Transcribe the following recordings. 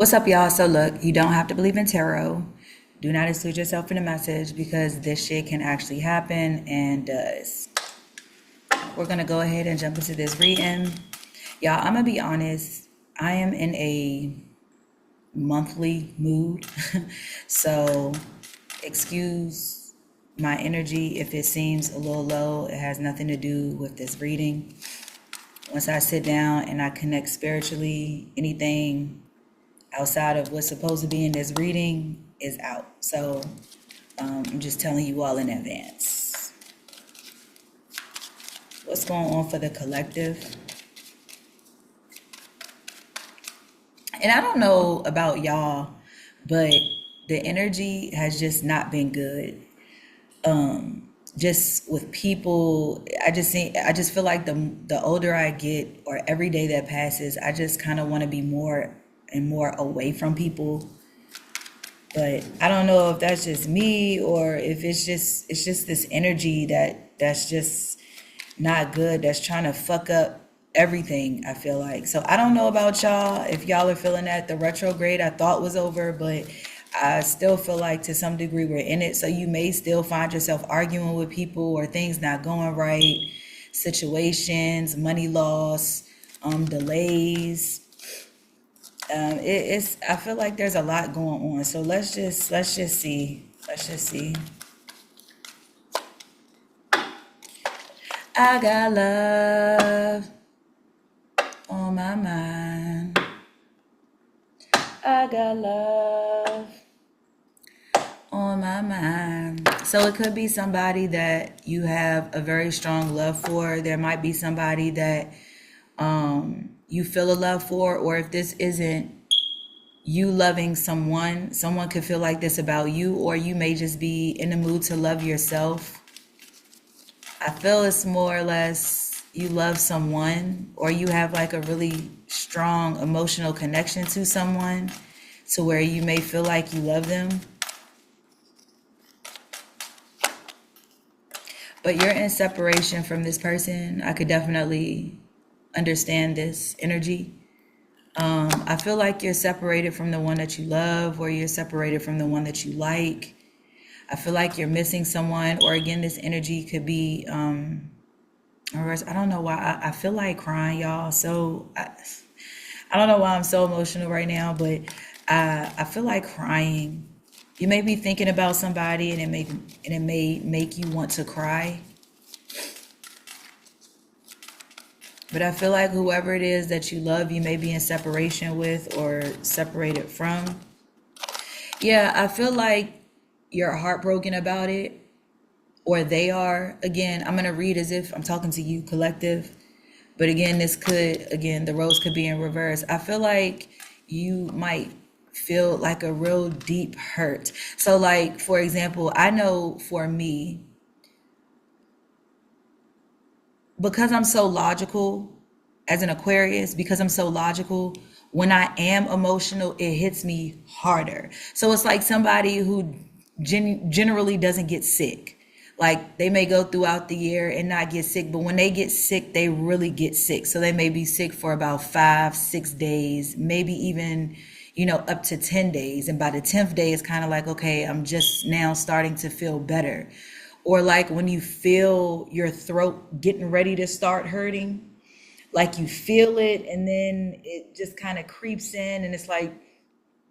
What's up, y'all? So, look, you don't have to believe in tarot. Do not exclude yourself in the message because this shit can actually happen and does. We're going to go ahead and jump into this reading. Y'all, I'm going to be honest. I am in a monthly mood. So, excuse my energy if it seems a little low. It has nothing to do with this reading. Once I sit down and I connect spiritually, anything outside of what's supposed to be in this reading is out. So I'm just telling you all in advance. What's going on for the collective? And I don't know about y'all, but the energy has just not been good. Just with people, I just feel like the older I get or every day that passes, I just kind of want to be more and more away from people. But I don't know if that's just me or if it's just this energy that's just not good, that's trying to fuck up everything, I feel like. So I don't know about y'all, if y'all are feeling that the retrograde I thought was over, but I still feel like to some degree we're in it. So you may still find yourself arguing with people or things not going right, situations, money loss, delays. It's I feel like there's a lot going on. So let's just see. Let's just see. I got love on my mind. I got love on my mind. So it could be somebody that you have a very strong love for. There might be somebody that you feel a love for, or if this isn't you loving someone could feel like this about you, or you may just be in the mood to love yourself. I feel it's more or less you love someone, or you have like a really strong emotional connection to someone to where you may feel like you love them. But you're in separation from this person. I could definitely understand this energy. I feel like you're separated from the one that you love, or you're separated from the one that you like. I feel like you're missing someone, or again, this energy could be, or I don't know why I feel like crying, y'all. So I don't know why I'm so emotional right now, but I feel like crying. You may be thinking about somebody, and it may make you want to cry. But I feel like whoever it is that you love, you may be in separation with or separated from. Yeah, I feel like you're heartbroken about it, or they are. Again, I'm going to read as if I'm talking to you, collective. But again, the roles could be in reverse. I feel like you might feel like a real deep hurt. So, like, for example, I know for me, because I'm so logical as an Aquarius, because I'm so logical, when I am emotional, it hits me harder. So it's like somebody who generally doesn't get sick. Like they may go throughout the year and not get sick, but when they get sick, they really get sick. So they may be sick for about 5, 6 days, maybe even, up to 10 days. And by the 10th day, it's kind of like, okay, I'm just now starting to feel better. Or like when you feel your throat getting ready to start hurting, like you feel it and then it just kind of creeps in, and it's like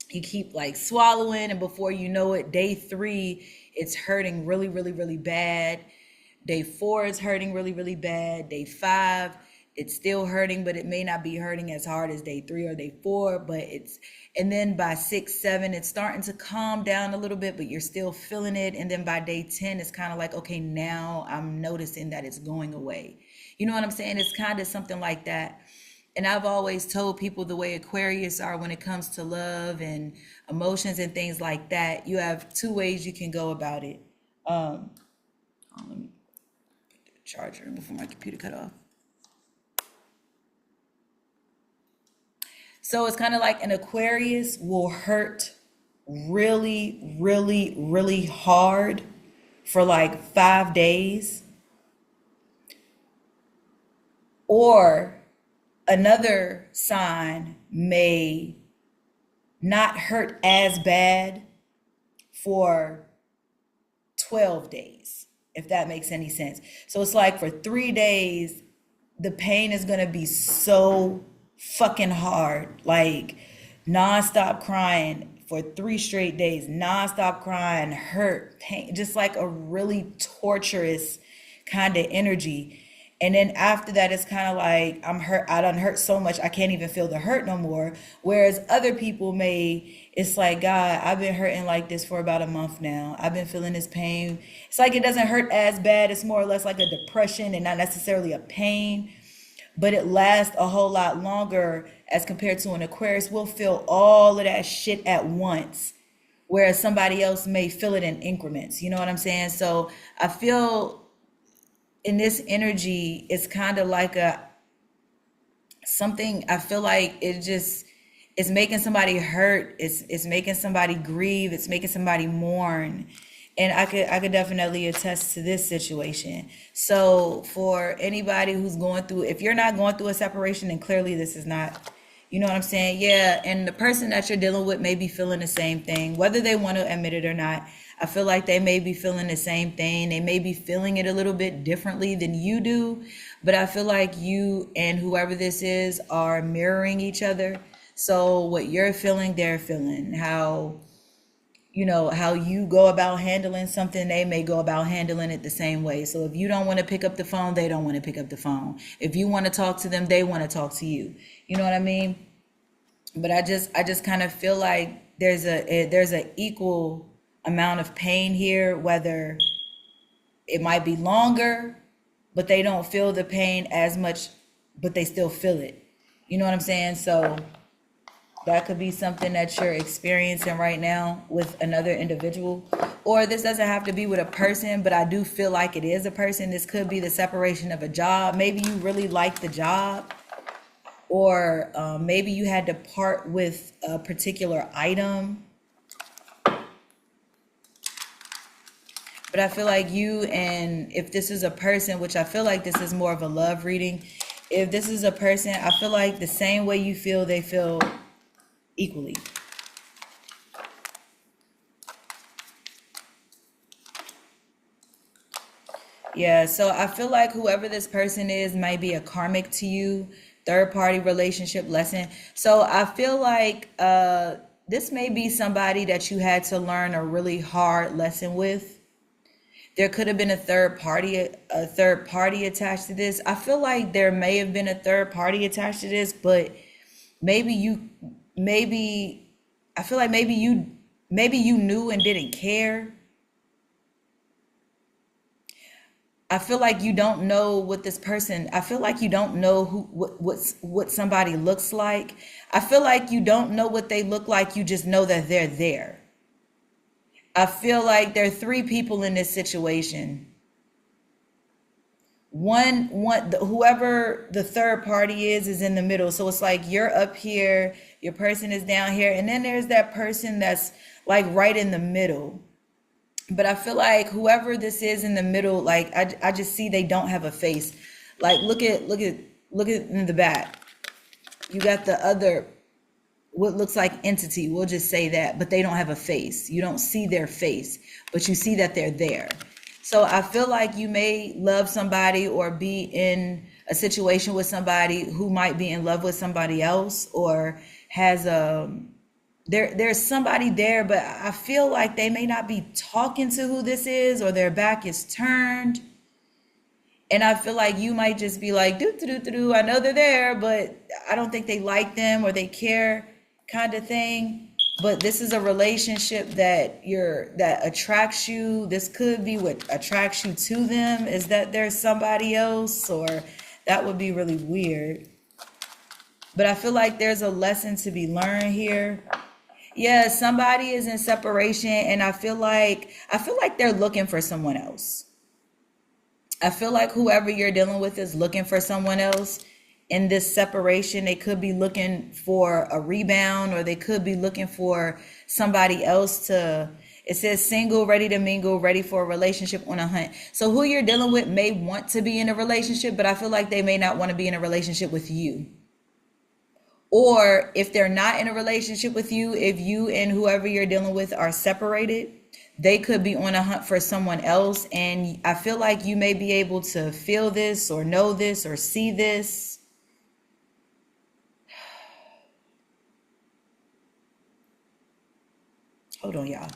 you keep like swallowing, and before you know it, day 3, it's hurting really, really, really bad. Day 4 is hurting really, really bad. Day 5, it's still hurting, but it may not be hurting as hard as day 3 or day 4, and then by 6, 7, it's starting to calm down a little bit, but you're still feeling it. And then by day 10, it's kind of like, okay, now I'm noticing that it's going away. You know what I'm saying? It's kind of something like that. And I've always told people the way Aquarius are when it comes to love and emotions and things like that, you have 2 ways you can go about it. Let me put the charger in before my computer cut off. So it's kind of like an Aquarius will hurt really, really, really hard for like 5 days. Or another sign may not hurt as bad for 12 days, if that makes any sense. So it's like for 3 days, the pain is gonna be so fucking hard, like nonstop crying for 3 straight days, nonstop crying, hurt, pain, just like a really torturous kind of energy. And then after that, it's kind of like I'm hurt. I done hurt so much I can't even feel the hurt no more. Whereas other people may, it's like, God, I've been hurting like this for about a month now. I've been feeling this pain. It's like it doesn't hurt as bad. It's more or less like a depression and not necessarily a pain, but it lasts a whole lot longer as compared to an Aquarius. Will feel all of that shit at once, whereas somebody else may feel it in increments. You know what I'm saying? So I feel in this energy, it's kind of like a something. I feel like it just it's making somebody hurt. It's making somebody grieve. It's making somebody mourn. And I could definitely attest to this situation. So for anybody who's going through, if you're not going through a separation, then clearly this is not, you know what I'm saying? Yeah, and the person that you're dealing with may be feeling the same thing, whether they want to admit it or not. I feel like they may be feeling the same thing. They may be feeling it a little bit differently than you do, but I feel like you and whoever this is are mirroring each other. So what you're feeling, they're feeling. How you go about handling something, they may go about handling it the same way. So if you don't want to pick up the phone, they don't want to pick up the phone. If you want to talk to them, they want to talk to you. You know what I mean? But I just kind of feel like there's a equal amount of pain here, whether it might be longer, but they don't feel the pain as much, but they still feel it. You know what I'm saying? So that could be something that you're experiencing right now with another individual. Or this doesn't have to be with a person, but I do feel like it is a person. This could be the separation of a job. Maybe you really like the job, or maybe you had to part with a particular item. But I feel like you, and if this is a person, which I feel like this is more of a love reading, if this is a person, I feel like the same way you feel, they feel equally. Yeah, so I feel like whoever this person is might be a karmic to you, third party relationship lesson. So I feel like this may be somebody that you had to learn a really hard lesson with. There could have been a third party attached to this. I feel like there may have been a third party attached to this, but maybe you maybe I feel like maybe you knew and didn't care. I feel like you don't know what this person, I feel like you don't know what somebody looks like. I feel like you don't know what they look like, you just know that they're there. I feel like there are three people in this situation. Whoever the third party is in the middle. So it's like you're up here, your person is down here, and then there's that person that's like right in the middle. But I feel like whoever this is in the middle, like I just see they don't have a face. Like look at in the back. You got the other, what looks like entity, we'll just say that, but they don't have a face. You don't see their face, but you see that they're there. So I feel like you may love somebody or be in a situation with somebody who might be in love with somebody else, or has there's somebody there, but I feel like they may not be talking to who this is, or their back is turned. And I feel like you might just be like, do do do do do. I know they're there, but I don't think they like them or they care, kind of thing. But this is a relationship that attracts you. This could be what attracts you to them, is that there's somebody else, or that would be really weird. But I feel like there's a lesson to be learned here. Yeah, somebody is in separation, and I feel like they're looking for someone else. I feel like whoever you're dealing with is looking for someone else in this separation. They could be looking for a rebound, or they could be looking for somebody else to, it says single, ready to mingle, ready for a relationship, on a hunt. So who you're dealing with may want to be in a relationship, but I feel like they may not want to be in a relationship with you. Or if they're not in a relationship with you, if you and whoever you're dealing with are separated, they could be on a hunt for someone else. And I feel like you may be able to feel this or know this or see this. Hold on, y'all.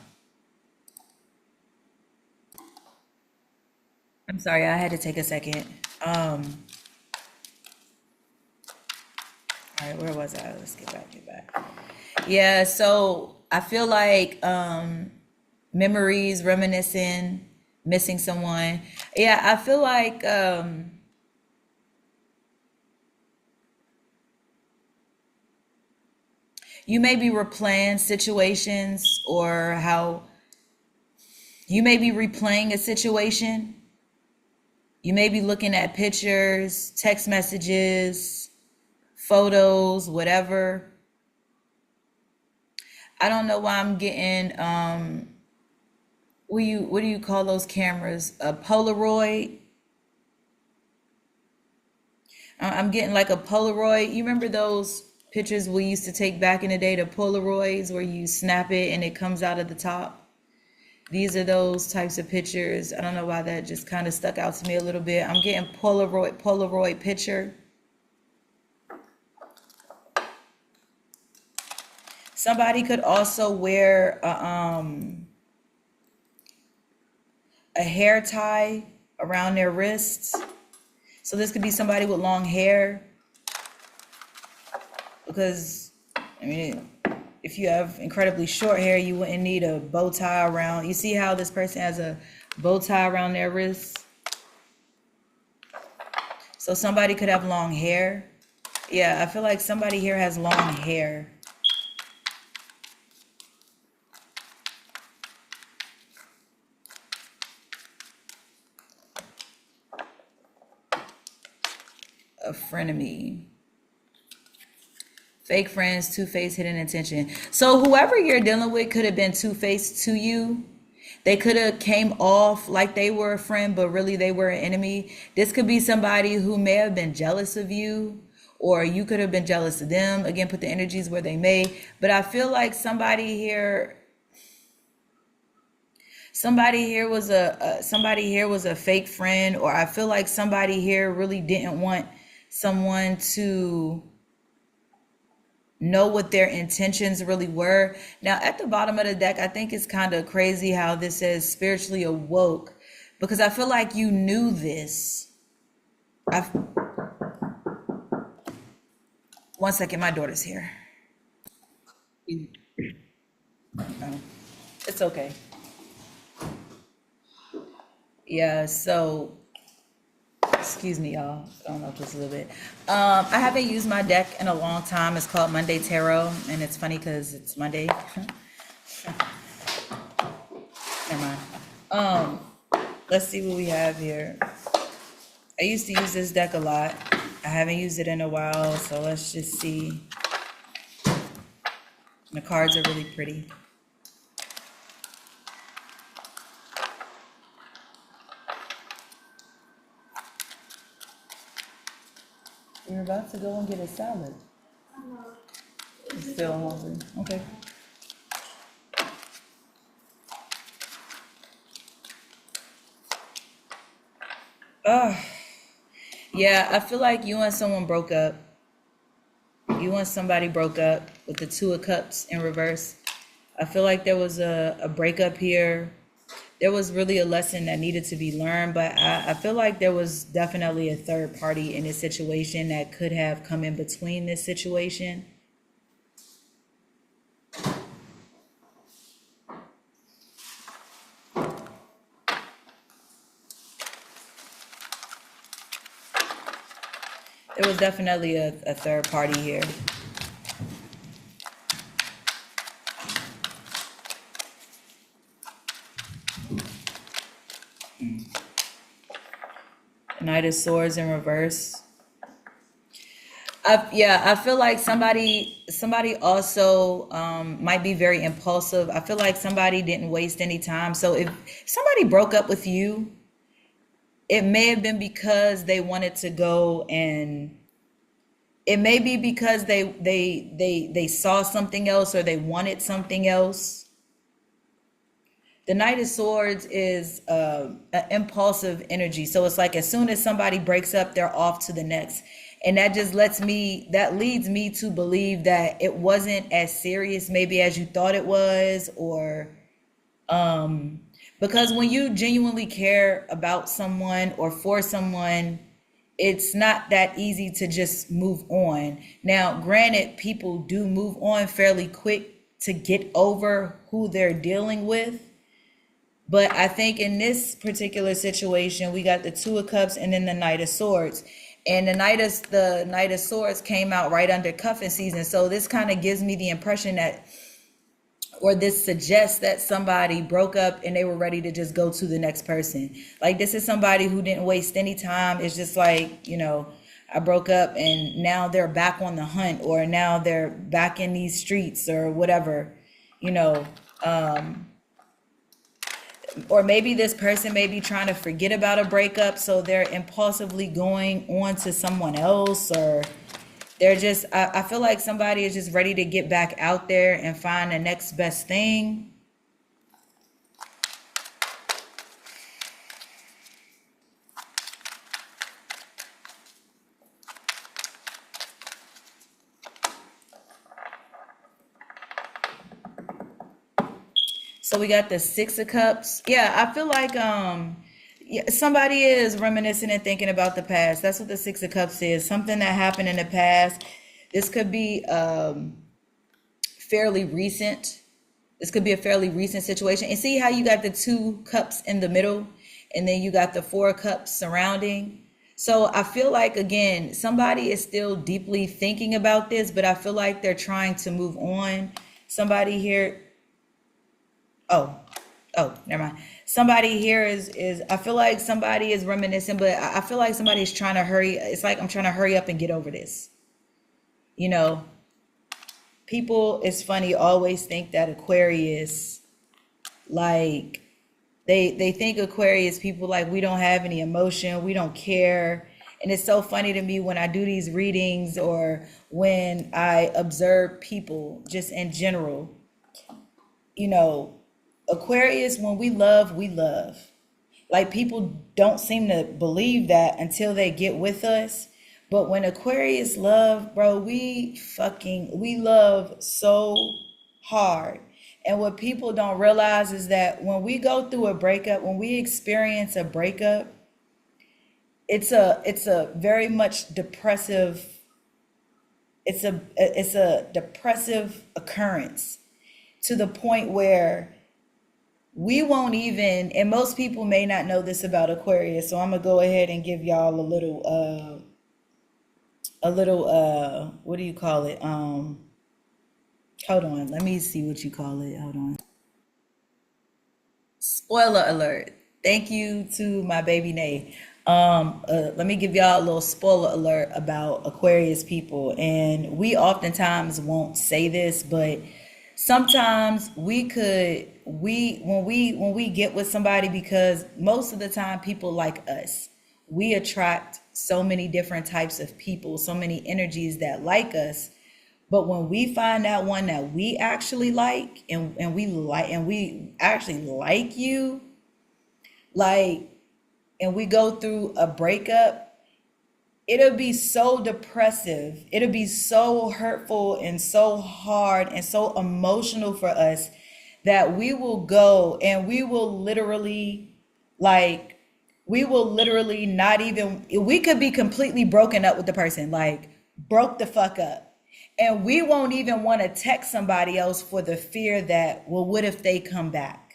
I'm sorry, I had to take a second. All right, where was I? Let's get back. Yeah, so I feel like memories, reminiscing, missing someone. Yeah, I feel like you may be replaying situations, or how you may be replaying a situation. You may be looking at pictures, text messages, photos, whatever. I don't know why I'm getting what do you call those cameras? A Polaroid. I'm getting like a Polaroid. You remember those pictures we used to take back in the day, the Polaroids where you snap it and it comes out of the top? These are those types of pictures. I don't know why that just kind of stuck out to me a little bit. I'm getting Polaroid picture. Somebody could also wear a hair tie around their wrists. So this could be somebody with long hair, because I mean, if you have incredibly short hair, you wouldn't need a bow tie around. You see how this person has a bow tie around their wrists? So somebody could have long hair. Yeah, I feel like somebody here has long hair. A frenemy. Fake friends, two-faced, hidden intention. So whoever you're dealing with could have been two-faced to you. They could have came off like they were a friend, but really they were an enemy. This could be somebody who may have been jealous of you, or you could have been jealous of them. Again, put the energies where they may. But I feel like somebody here was a fake friend, or I feel like somebody here really didn't want someone to know what their intentions really were. Now, at the bottom of the deck, I think it's kind of crazy how this says spiritually awoke, because I feel like you knew this. I, one second, my daughter's here. Oh, it's okay. Yeah, so excuse me, y'all. I don't know just a little bit. I haven't used my deck in a long time. It's called Monday Tarot, and it's funny because it's Monday. Never mind. Um, let's see what we have here. I used to use this deck a lot. I haven't used it in a while, so let's just see. The cards are really pretty. You're about to go and get a salad. You're still hungry. Okay. Ugh. Yeah, I feel like you and someone broke up. You and somebody broke up with the Two of Cups in reverse. I feel like there was a breakup here. There was really a lesson that needed to be learned, but I feel like there was definitely a third party in this situation that could have come in between this situation. There was definitely a third party here. Knight of Swords in reverse. Yeah, I feel like somebody also might be very impulsive. I feel like somebody didn't waste any time. So if somebody broke up with you, it may have been because they wanted to go and It may be because they saw something else or they wanted something else. The Knight of Swords is an impulsive energy. So it's like as soon as somebody breaks up, they're off to the next. And that just that leads me to believe that it wasn't as serious maybe as you thought it was, or because when you genuinely care about someone or for someone, it's not that easy to just move on. Now, granted, people do move on fairly quick to get over who they're dealing with. But I think in this particular situation, we got the Two of Cups and then the Knight of Swords. And the Knight of Swords came out right under cuffing season. So this kind of gives me the impression that, or this suggests that somebody broke up and they were ready to just go to the next person. Like this is somebody who didn't waste any time. It's just like, I broke up and now they're back on the hunt, or now they're back in these streets or whatever, you know. Or maybe this person may be trying to forget about a breakup, so they're impulsively going on to someone else, or they're just, I feel like somebody is just ready to get back out there and find the next best thing. So we got the Six of Cups. Yeah, I feel like yeah, somebody is reminiscing and thinking about the past. That's what the Six of Cups is. Something that happened in the past. This could be fairly recent. This could be a fairly recent situation. And see how you got the Two Cups in the middle, and then you got the Four Cups surrounding. So I feel like, again, somebody is still deeply thinking about this, but I feel like they're trying to move on. Somebody here, oh, never mind. Somebody here is I feel like somebody is reminiscing, but I feel like somebody is trying to hurry. It's like I'm trying to hurry up and get over this. You know, people, it's funny, always think that Aquarius, like, they think Aquarius people, like, we don't have any emotion, we don't care. And it's so funny to me when I do these readings or when I observe people just in general. You know, Aquarius, when we love, we love. Like, people don't seem to believe that until they get with us. But when Aquarius love, bro, we love so hard. And what people don't realize is that when we go through a breakup, when we experience a breakup, it's a very much depressive, it's a depressive occurrence, to the point where we won't even, and most people may not know this about Aquarius, so I'm gonna go ahead and give y'all a little what do you call it? Hold on, let me see what you call it. Hold on. Spoiler alert. Thank you to my baby Nay. Let me give y'all a little spoiler alert about Aquarius people. And we oftentimes won't say this, but sometimes when we get with somebody, because most of the time people like us, we attract so many different types of people, so many energies that like us. But when we find that one that we actually like, and we actually like you, like, and we go through a breakup, it'll be so depressive. It'll be so hurtful and so hard and so emotional for us that we will go and we will literally, like, not even, we could be completely broken up with the person, like, broke the fuck up. And we won't even want to text somebody else for the fear that, well, what if they come back?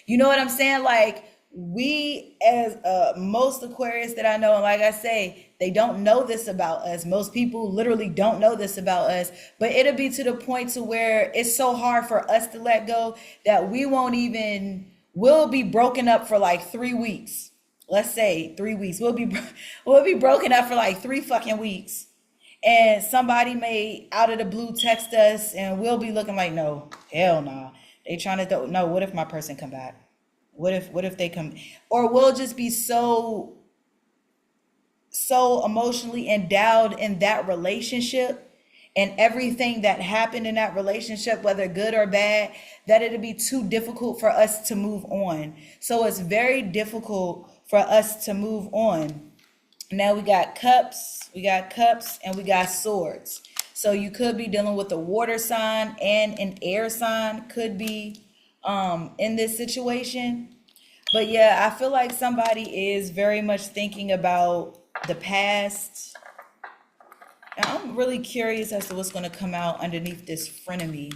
You know what I'm saying? Like, we, as most Aquarius that I know, and like I say, they don't know this about us. Most people literally don't know this about us, but it'll be to the point to where it's so hard for us to let go that we'll be broken up for like 3 weeks. Let's say 3 weeks. We'll be broken up for like 3 fucking weeks. And somebody may out of the blue text us and we'll be looking like, no, hell no. They trying to, no, what if my person come back? What if they come? Or we'll just be so so emotionally endowed in that relationship and everything that happened in that relationship, whether good or bad, that it'd be too difficult for us to move on. So it's very difficult for us to move on. Now we got cups, and we got swords. So you could be dealing with a water sign and an air sign could be in this situation. But yeah, I feel like somebody is very much thinking about the past. Now, I'm really curious as to what's going to come out underneath this frenemy.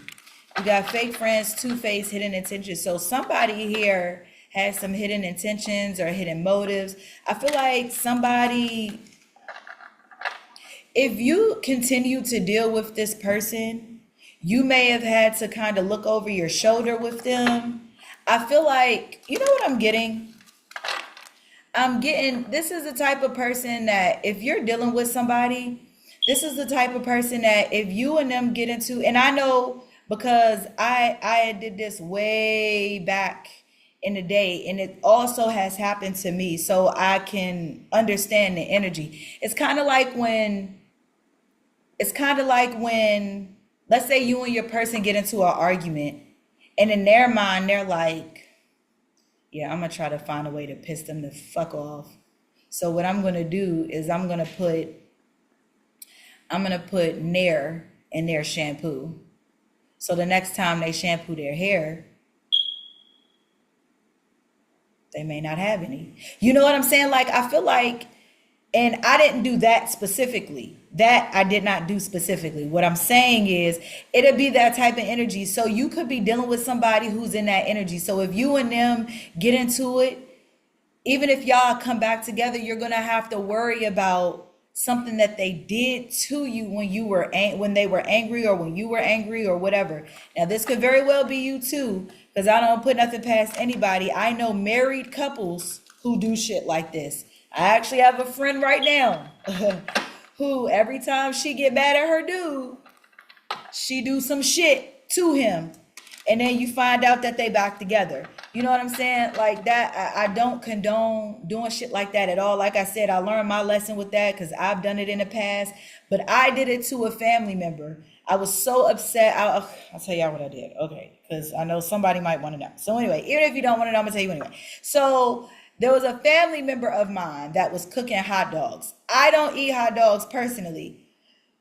We got fake friends, two-faced, hidden intentions. So somebody here has some hidden intentions or hidden motives. I feel like somebody, if you continue to deal with this person, you may have had to kind of look over your shoulder with them. I feel like, you know what I'm getting? I'm getting, this is the type of person that if you're dealing with somebody, this is the type of person that if you and them get into, and I know because I did this way back in the day, and it also has happened to me, so I can understand the energy. It's kind of like when, let's say you and your person get into an argument, and in their mind they're like, yeah, I'm gonna try to find a way to piss them the fuck off. So what I'm gonna do is I'm gonna put Nair in their shampoo. So the next time they shampoo their hair, they may not have any. You know what I'm saying? Like, I feel like, and I didn't do that specifically. That I did not do specifically. What I'm saying is, it'll be that type of energy. So you could be dealing with somebody who's in that energy. So if you and them get into it, even if y'all come back together, you're gonna have to worry about something that they did to you when they were angry, or when you were angry, or whatever. Now this could very well be you too, because I don't put nothing past anybody. I know married couples who do shit like this. I actually have a friend right now who every time she get mad at her dude, she do some shit to him, and then you find out that they back together. You know what I'm saying? Like that, I don't condone doing shit like that at all. Like I said, I learned my lesson with that because I've done it in the past, but I did it to a family member. I was so upset. I'll tell y'all what I did. Okay, because I know somebody might want to know. So anyway, even if you don't want to know, I'm gonna tell you anyway. So there was a family member of mine that was cooking hot dogs. I don't eat hot dogs personally,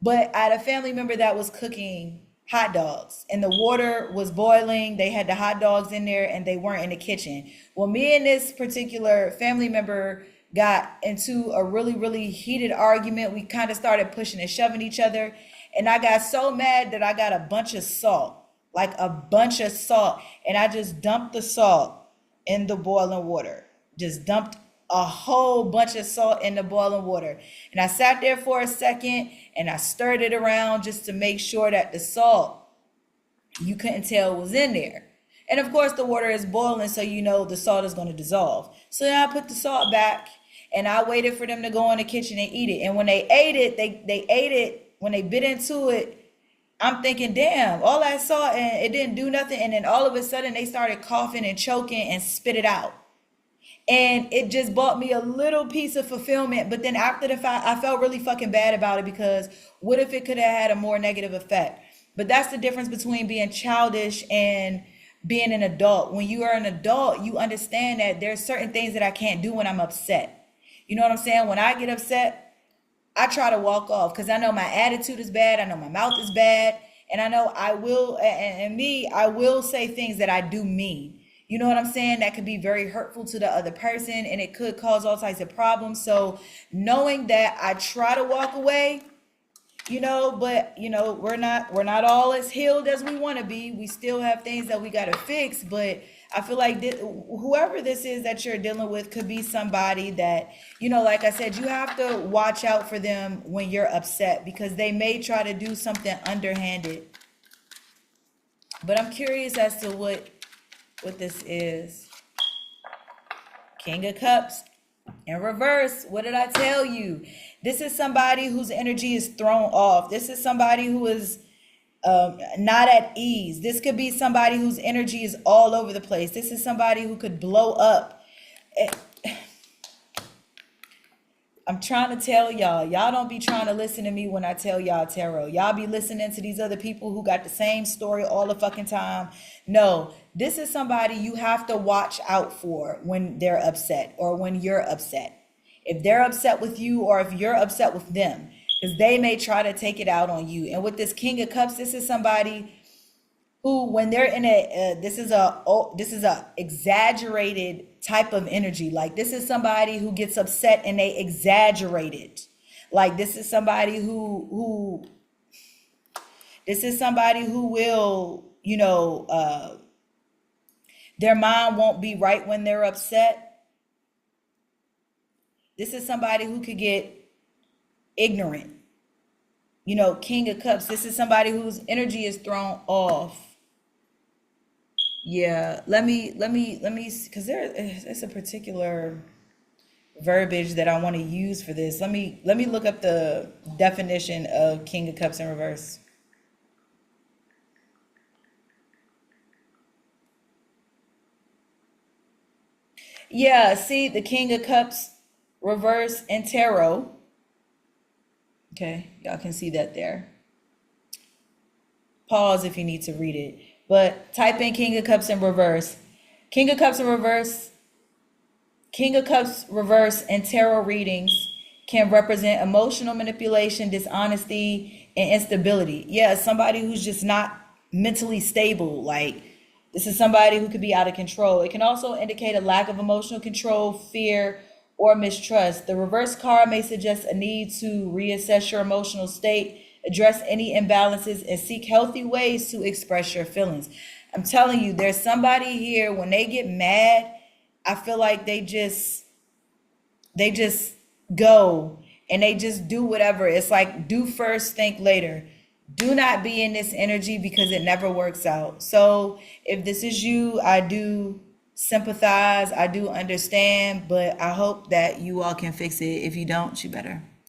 but I had a family member that was cooking hot dogs, and the water was boiling. They had the hot dogs in there, and they weren't in the kitchen. Well, me and this particular family member got into a really, really heated argument. We kind of started pushing and shoving each other, and I got so mad that I got a bunch of salt, like a bunch of salt, and I just dumped the salt in the boiling water. Just dumped a whole bunch of salt in the boiling water. And I sat there for a second and I stirred it around just to make sure that the salt, you couldn't tell, was in there. And of course the water is boiling, so you know the salt is going to dissolve. So then I put the salt back and I waited for them to go in the kitchen and eat it. And when they ate it, they ate it, when they bit into it, I'm thinking, damn, all that salt and it didn't do nothing. And then all of a sudden they started coughing and choking and spit it out. And it just brought me a little piece of fulfillment. But then after the fact, I felt really fucking bad about it, because what if it could have had a more negative effect? But that's the difference between being childish and being an adult. When you are an adult, you understand that there's certain things that I can't do when I'm upset. You know what I'm saying? When I get upset, I try to walk off, because I know my attitude is bad. I know my mouth is bad. And I know I will, I will say things that I do mean. You know what I'm saying? That could be very hurtful to the other person, and it could cause all types of problems. So knowing that, I try to walk away, but we're not all as healed as we want to be. We still have things that we got to fix. But I feel like whoever this is that you're dealing with could be somebody that, like I said, you have to watch out for them when you're upset, because they may try to do something underhanded. But I'm curious as to what this is. King of Cups in reverse. What did I tell you? This is somebody whose energy is thrown off. This is somebody who is not at ease. This could be somebody whose energy is all over the place. This is somebody who could blow up. I'm trying to tell y'all, y'all don't be trying to listen to me when I tell y'all tarot. Y'all be listening to these other people who got the same story all the fucking time. No, this is somebody you have to watch out for when they're upset or when you're upset. If they're upset with you or if you're upset with them, because they may try to take it out on you. And with this King of Cups, this is somebody who, when they're in this is a exaggerated type of energy. Like, this is somebody who gets upset and they exaggerate it. Like, this is somebody who this is somebody who will, their mind won't be right when they're upset. This is somebody who could get ignorant. King of Cups, this is somebody whose energy is thrown off. Yeah, let me, because there's a particular verbiage that I want to use for this. Let me look up the definition of King of Cups in reverse. Yeah, see the King of Cups reverse in tarot. Okay, y'all can see that there. Pause if you need to read it. But type in King of Cups in reverse. King of Cups in reverse. King of Cups reverse in tarot readings can represent emotional manipulation, dishonesty, and instability. Yeah, somebody who's just not mentally stable. Like, this is somebody who could be out of control. It can also indicate a lack of emotional control, fear, or mistrust. The reverse card may suggest a need to reassess your emotional state, address any imbalances, and seek healthy ways to express your feelings. I'm telling you, there's somebody here, when they get mad, I feel like they just go and they just do whatever. It's like, do first, think later. Do not be in this energy because it never works out. So if this is you, I do sympathize, I do understand, but I hope that you all can fix it. If you don't, you better.